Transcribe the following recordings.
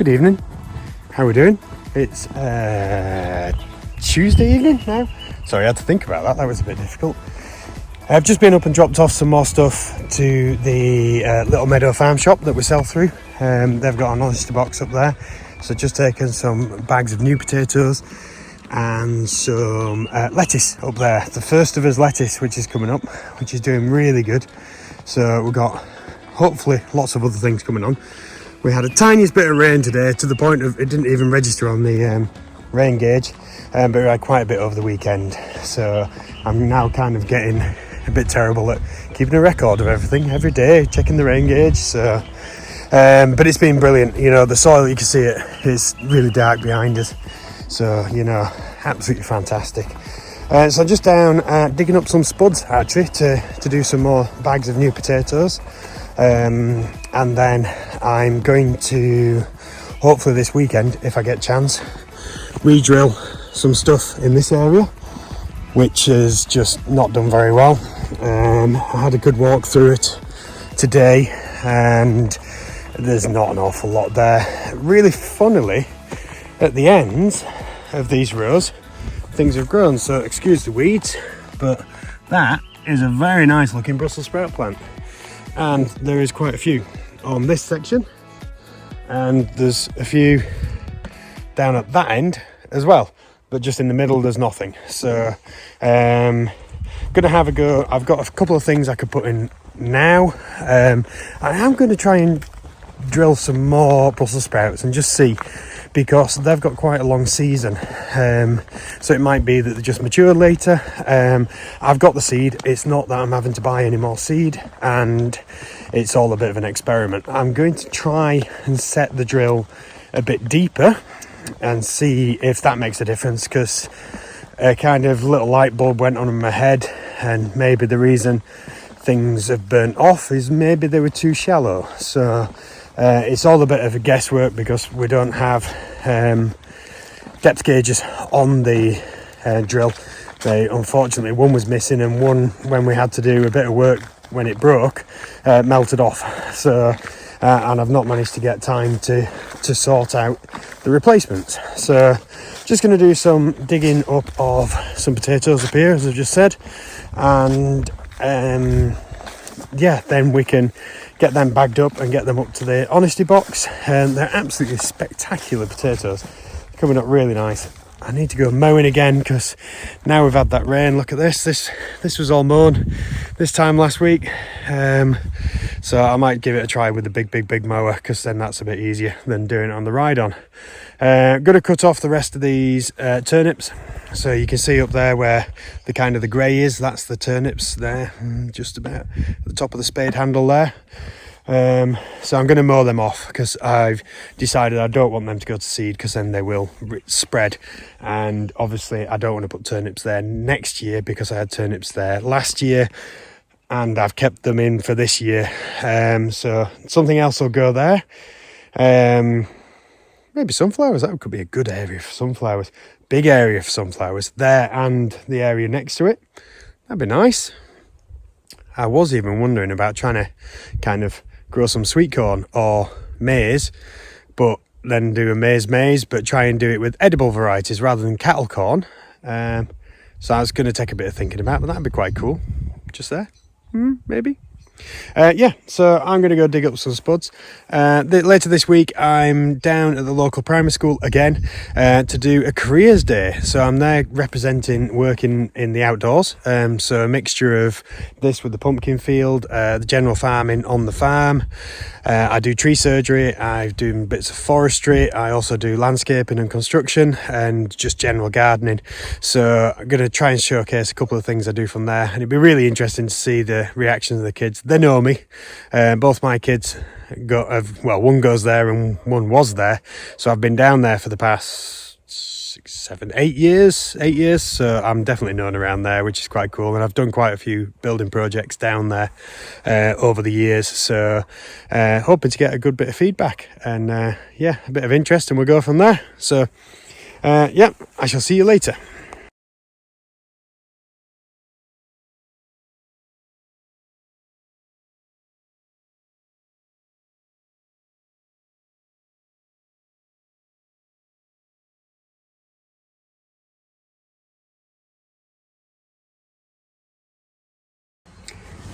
Good evening. How are we doing? It's Tuesday evening now. Sorry, I had to think about that. That was a bit difficult. I've just been up and dropped off some more stuff to the Little Meadow Farm shop that we sell through. They've got an honesty box up there. So just taken some bags of new potatoes and some lettuce up there. The first of us lettuce, which is coming up, which is doing really good. So we've got hopefully lots of other things coming on. We had a tiniest bit of rain today, to the point of it didn't even register on the rain gauge, but we had quite a bit over the weekend. So I'm now kind of getting a bit terrible at keeping a record of everything every day, checking the rain gauge. So, but it's been brilliant. You know, the soil, you can see it is really dark behind us. So, you know, absolutely fantastic. So I'm just down digging up some spuds actually to do some more bags of new potatoes. And then I'm going to, hopefully this weekend, if I get a chance, re-drill some stuff in this area, which has just not done very well. I had a good walk through it today, and there's not an awful lot there. Really funnily, at the ends of these rows, things have grown, so excuse the weeds, but that is a very nice looking Brussels sprout plant. And there is quite a few on this section, and there's a few down at that end as well, but just in the middle there's nothing. So gonna have a go. I've got a couple of things I could put in now. I am going to try and drill some more Brussels sprouts and just see, because they've got quite a long season, so it might be that they just mature later. I've got the seed. It's not that I'm having to buy any more seed, and it's all a bit of an experiment. I'm going to try and set the drill a bit deeper and see if that makes a difference, because a kind of little light bulb went on in my head, and maybe the reason things have burnt off is maybe they were too shallow. So it's all a bit of a guesswork, because we don't have depth gauges on the drill. They, unfortunately, one was missing, and one, when we had to do a bit of work when it broke, melted off. So and I've not managed to get time to sort out the replacements. So just going to do some digging up of some potatoes up here, as I've just said, and yeah, then we can get them bagged up and get them up to the honesty box. And they're absolutely spectacular potatoes, coming up really nice. I need to go mowing again, because now we've had that rain. Look at this this was all mown this time last week, so I might give it a try with the big mower, because then that's a bit easier than doing it on the ride-on. Gonna cut off the rest of these turnips. So you can see up there where the kind of the grey is, that's the turnips there, just about at the top of the spade handle there. So I'm going to mow them off, because I've decided I don't want them to go to seed, because then they will spread, and obviously I don't want to put turnips there next year, because I had turnips there last year and I've kept them in for this year. So something else will go there. Maybe sunflowers. That could be a good area for sunflowers. Big area for sunflowers there, and the area next to it. That'd be nice. I was even wondering about trying to kind of grow some sweet corn or maize, but then do a maize, but try and do it with edible varieties rather than cattle corn. So I was going to take a bit of thinking about, but that'd be quite cool. Just there, maybe. Yeah, so I'm going to go dig up some spuds. Later this week, I'm down at the local primary school again to do a careers day. So I'm there representing working in the outdoors. So a mixture of this with the pumpkin field, the general farming on the farm. I do tree surgery, I do bits of forestry, I also do landscaping and construction, and just general gardening. So I'm going to try and showcase a couple of things I do from there, and it'd be really interesting to see the reactions of the kids. They know me. Both my kids one goes there and one was there, so I've been down there for the past 8 years, so I'm definitely known around there, which is quite cool. And I've done quite a few building projects down there over the years, so hoping to get a good bit of feedback and yeah, a bit of interest, and we'll go from there. So yeah, I shall see you later.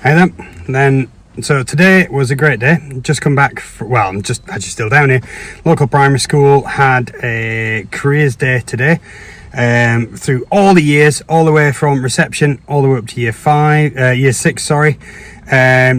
Hey then, so today was a great day. Just come back well, I'm just actually still down here. Local primary school had a careers day today, through all the years, all the way from reception all the way up to year 6, sorry.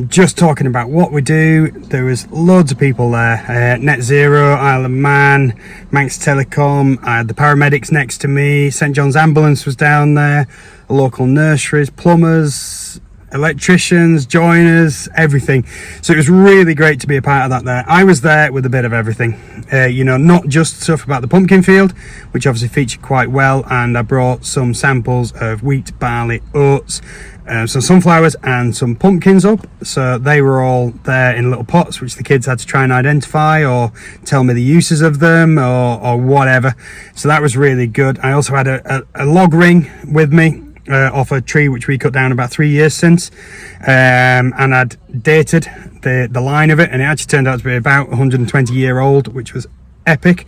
Just talking about what we do. There was loads of people there. Net Zero, Isle of Man, Manx Telecom, I had the paramedics next to me, St John's Ambulance was down there, local nurseries, plumbers, electricians, joiners, everything. So it was really great to be a part of that there. I was there with a bit of everything, not just stuff about the pumpkin field, which obviously featured quite well, and I brought some samples of wheat, barley, oats, some sunflowers and some pumpkins up. So they were all there in little pots, which the kids had to try and identify or tell me the uses of them or whatever. So that was really good. I also had a log ring with me, off a tree which we cut down about 3 years since, and I'd dated the line of it, and it actually turned out to be about 120-year old, which was epic.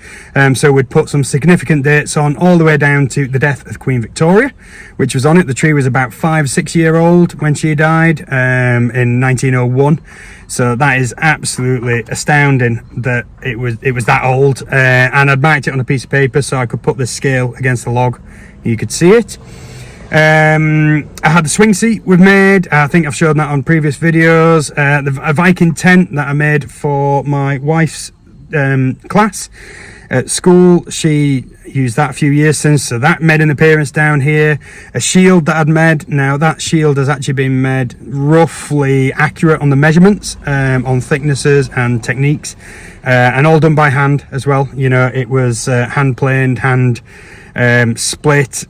So we'd put some significant dates on all the way down to the death of Queen Victoria, which was on it. The tree was about 5-6 year old when she died, in 1901. So that is absolutely astounding that it was that old, and I'd marked it on a piece of paper so I could put the scale against the log, you could see it. I had the swing seat we've made. I think I've shown that on previous videos. A Viking tent that I made for my wife's class at school. She used that a few years since, so that made an appearance down here. A shield that I'd made. Now that shield has actually been made roughly accurate on the measurements, on thicknesses and techniques, and all done by hand as well. It was hand planed, hand split,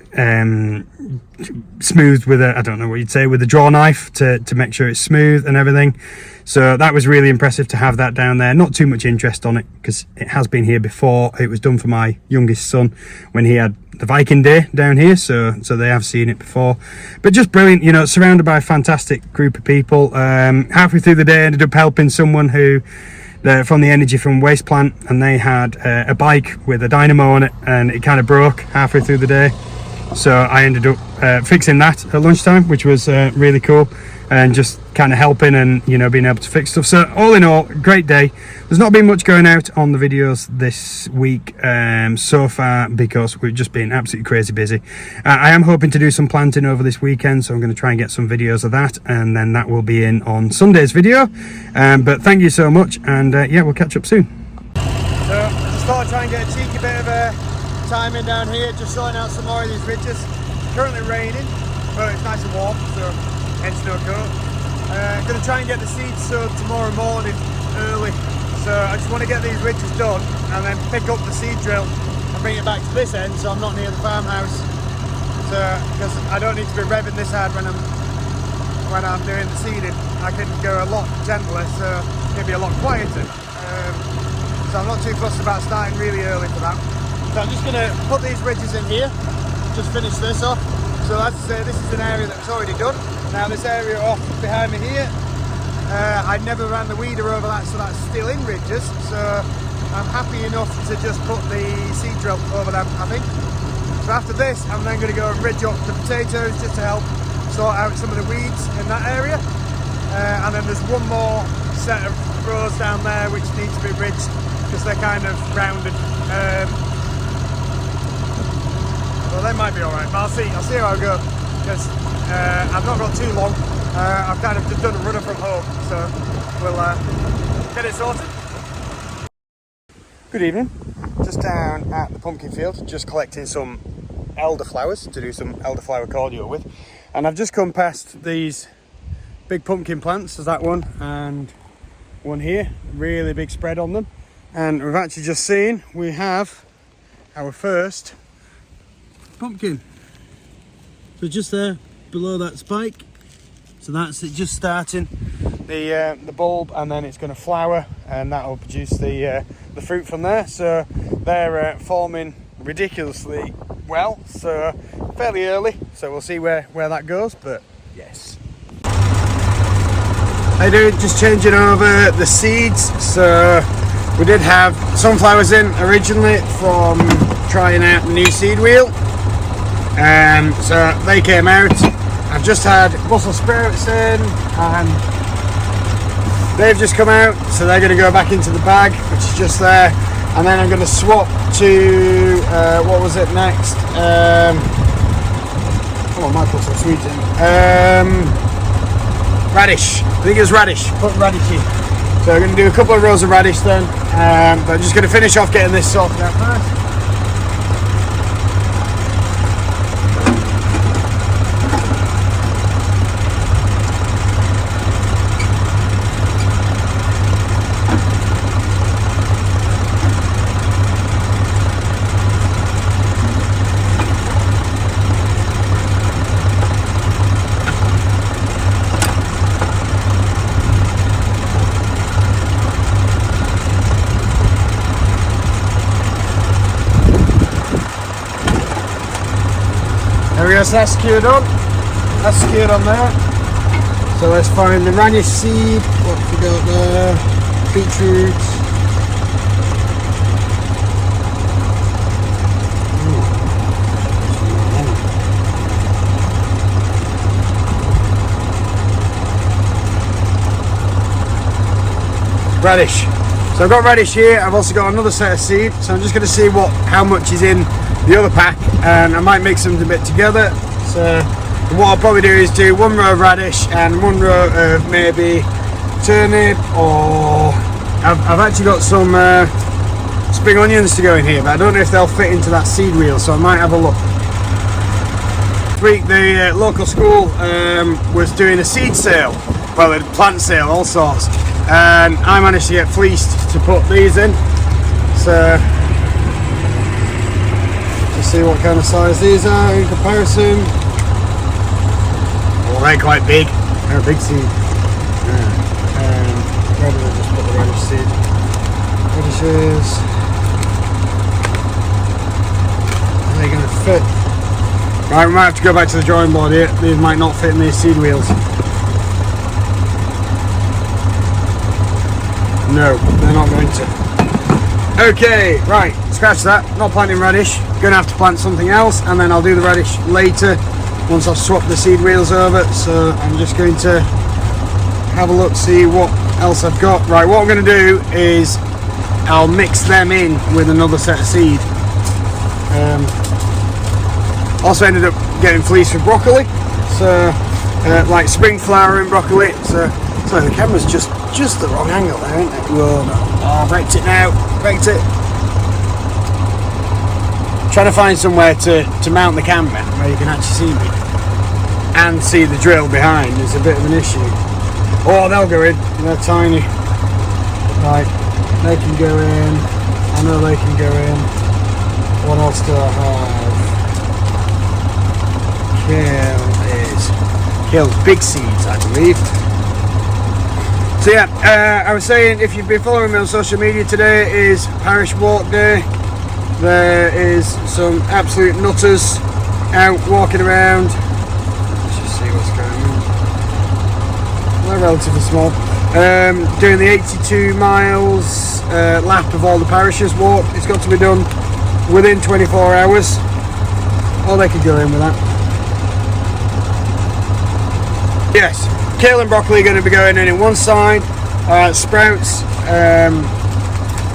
smoothed with I don't know what you'd say, with a draw knife to make sure it's smooth and everything. So that was really impressive to have that down there. Not too much interest on it because it has been here before. It was done for my youngest son when he had the Viking Day down here, so they have seen it before. But just brilliant, surrounded by a fantastic group of people. Halfway through the day I ended up helping someone who from the Energy from Waste plant, and they had a bike with a dynamo on it, and it kind of broke halfway through the day. So I ended up fixing that at lunchtime, which was really cool, and just kind of helping and being able to fix stuff. So all in all, great day. There's not been much going out on the videos this week so far because we've just been absolutely crazy busy. I am hoping to do some planting over this weekend, so I'm going to try and get some videos of that, and then that will be in on Sunday's video. But thank you so much, and yeah, we'll catch up soon. So I just thought I'd try and get a cheeky bit of timing down here, just sorting out some more of these ridges. It's currently raining, but it's nice and warm, so hence no coat. Going to try and get the seeds sowed tomorrow morning early, so I just want to get these ridges done and then pick up the seed drill and bring it back to this end so I'm not near the farmhouse, so because I don't need to be revving this hard when I'm doing the seeding. I can go a lot gentler, so it'll be a lot quieter, so I'm not too fussed about starting really early for that. So I'm just going to put these ridges in here, just finish this off. So as I say, this is an area that's already done. Now this area off behind me here, I never ran the weeder over that, so that's still in ridges. So I'm happy enough to just put the seed drill over them, I think. So after this, I'm then going to go and ridge up the potatoes just to help sort out some of the weeds in that area. And then there's one more set of rows down there which need to be ridged because they're kind of rounded. Well, they might be alright, but I'll see how I go, because I've not got too long. I've kind of just done a runner from home, so we'll get it sorted. Good evening, just down at the pumpkin field, just collecting some elderflowers to do some elderflower cordial with. And I've just come past these big pumpkin plants, there's that one and one here, really big spread on them. And we've actually just seen, we have our first pumpkin. So just there below that spike, so that's it, just starting the bulb, and then it's going to flower and that will produce the fruit from there. So they're forming ridiculously well, so fairly early, so we'll see where that goes, but yes. Hey dude, just changing over the seeds. So we did have sunflowers in originally from trying out the new seed wheel. So they came out, I've just had Brussels sprouts in, and they've just come out, so they're going to go back into the bag, which is just there. And then I'm going to swap to what was it next? I might put some sweet in. Radish. I think it was radish. Put radish in. So I'm going to do a couple of rows of radish then. But I'm just going to finish off getting this sorted out first. There we go, so that's secured on. That's secured on there. So let's find the radish seed. What have we got there? Beetroot. Radish. So I've got radish here. I've also got another set of seed. So I'm just going to see how much is in the other pack, and I might mix them a bit together. So what I'll probably do is do one row of radish and one row of maybe turnip, or I've actually got some spring onions to go in here, but I don't know if they'll fit into that seed wheel, so I might have a look. This week the local school was doing a seed sale, well, a plant sale, all sorts, and I managed to get fleeced to put these in. So see what kind of size these are in comparison. Well, they're quite big. They're a big seed. Where did I just put the radish seed? Radishes. Are they going to fit? Right, we might have to go back to the drawing board here. These might not fit in these seed wheels. No, they're not going to. Okay, right, scratch that. Not planting radish. Gonna have to plant something else, and then I'll do the radish later once I've swapped the seed wheels over. So I'm just going to have a look, see what else I've got. Right, what I'm going to do is I'll mix them in with another set of seed. Also ended up getting fleeced with broccoli, so like spring flowering broccoli. So the camera's just the wrong angle there, isn't it? Whoa, no. Oh, I've wrecked it now. Wrecked it. Trying to find somewhere to mount the camera where you can actually see me and see the drill behind is a bit of an issue. Oh, they'll go in. They're tiny. Right, they can go in. I know they can go in. What else do I have? Kale's big seeds, I believe. So yeah, I was saying, if you've been following me on social media, today is Parish Walk Day. There is some absolute nutters out walking around. Let's just see what's going on. They're relatively small. Doing the 82 miles lap of all the parishes walk. It's got to be done within 24 hours. Or they could go in with that. Yes, kale and broccoli are going to be going in one side. Sprouts,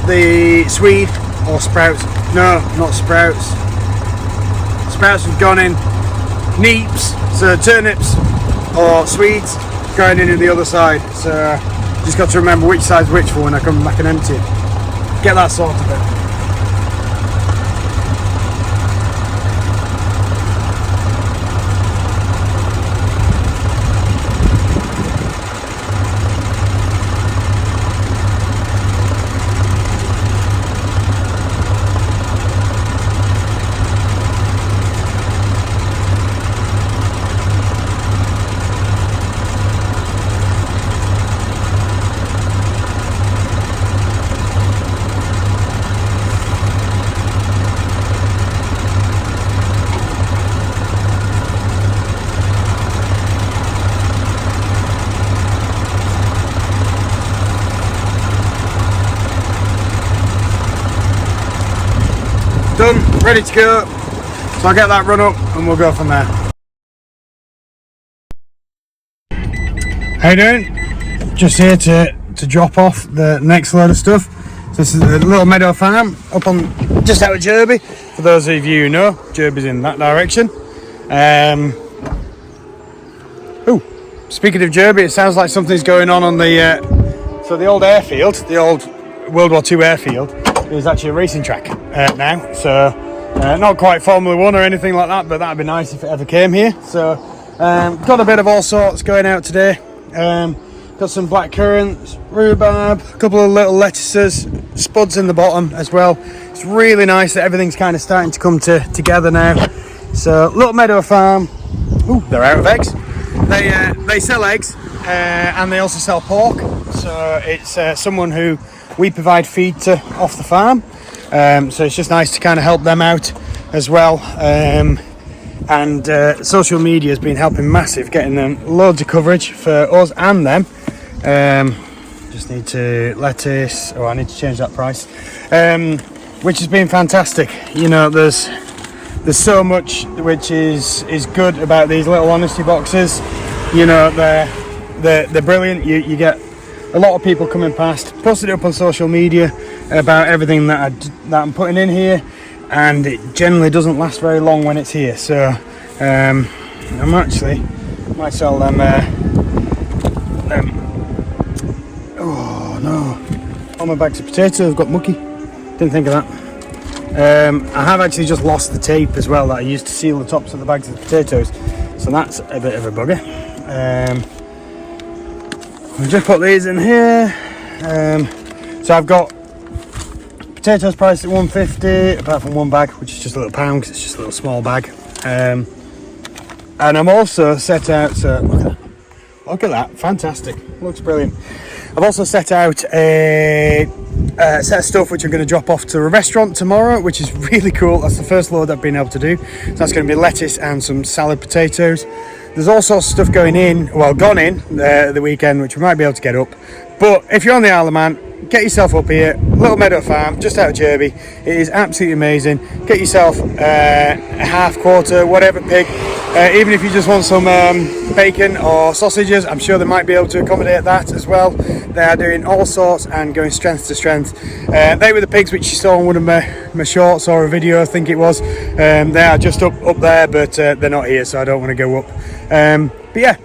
the swede, or sprouts. No, not sprouts. Sprouts have gone in. Neeps, so turnips or swedes, going in the other side. So just got to remember which side's which for when I come back and empty it. Get that sorted out. Done, ready to go. So I'll get that run up and we'll go from there. How you doing? Just here to drop off the next load of stuff. So this is a little meadow farm up on just out of Derby. For those of you who know, Derby's in that direction. Oh, speaking of Derby, it sounds like something's going on the so the old airfield, the old World War II airfield, is actually a racing track now. So not quite Formula 1 or anything like that, but that'd be nice if it ever came here. So got a bit of all sorts going out today. Got some black currants, rhubarb, a couple of little lettuces, spuds in the bottom as well. It's really nice that everything's kind of starting to come together now. So little meadow farm. Ooh, they're out of eggs. They sell eggs and they also sell pork. So it's someone who we provide feed to off the farm. So it's just nice to kind of help them out as well. And social media has been helping massive, getting them loads of coverage for us and them. Just need to lettuce. Oh, I need to change that price. Which has been fantastic. You know, there's so much which is good about these little honesty boxes. You know, they're brilliant. You get a lot of people coming past, posted it up on social media about everything that I'm putting in here, and it generally doesn't last very long when it's here. So I might sell them. Oh no! All my bags of potatoes have got mucky. Didn't think of that. I have actually just lost the tape as well that I used to seal the tops of the bags of potatoes, so that's a bit of a bugger. I'll just put these in here. So I've got potatoes priced at $1.50, apart from one bag, which is just a little pound, because it's just a little small bag. And I'm also set out. So look at that, fantastic, looks brilliant. I've also set out a set of stuff which I'm going to drop off to a restaurant tomorrow, which is really cool. That's the first load I've been able to do. So that's going to be lettuce and some salad potatoes. There's all sorts of stuff gone in the weekend, which we might be able to get up. But if you're on the Isle of Man, get yourself up here. Little Meadow Farm, just out of Derby. It is absolutely amazing. Get yourself a half, quarter, whatever pig. Even if you just want some bacon or sausages, I'm sure they might be able to accommodate that as well. They are doing all sorts and going strength to strength. They were the pigs which you saw in one of my shorts or a video, I think it was. They are just up there, but they're not here, so I don't want to go up. But yeah,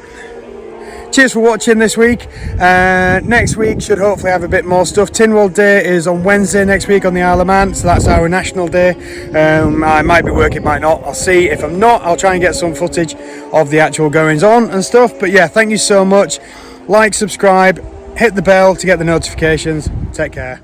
cheers for watching this week. Next week should hopefully have a bit more stuff. Tynwald Day is on Wednesday next week on the Isle of Man, so that's our national day. I might be working, might not, I'll see. If I'm not, I'll try and get some footage of the actual goings on and stuff. But yeah, thank you so much. Like, subscribe, hit the bell to get the notifications. Take care.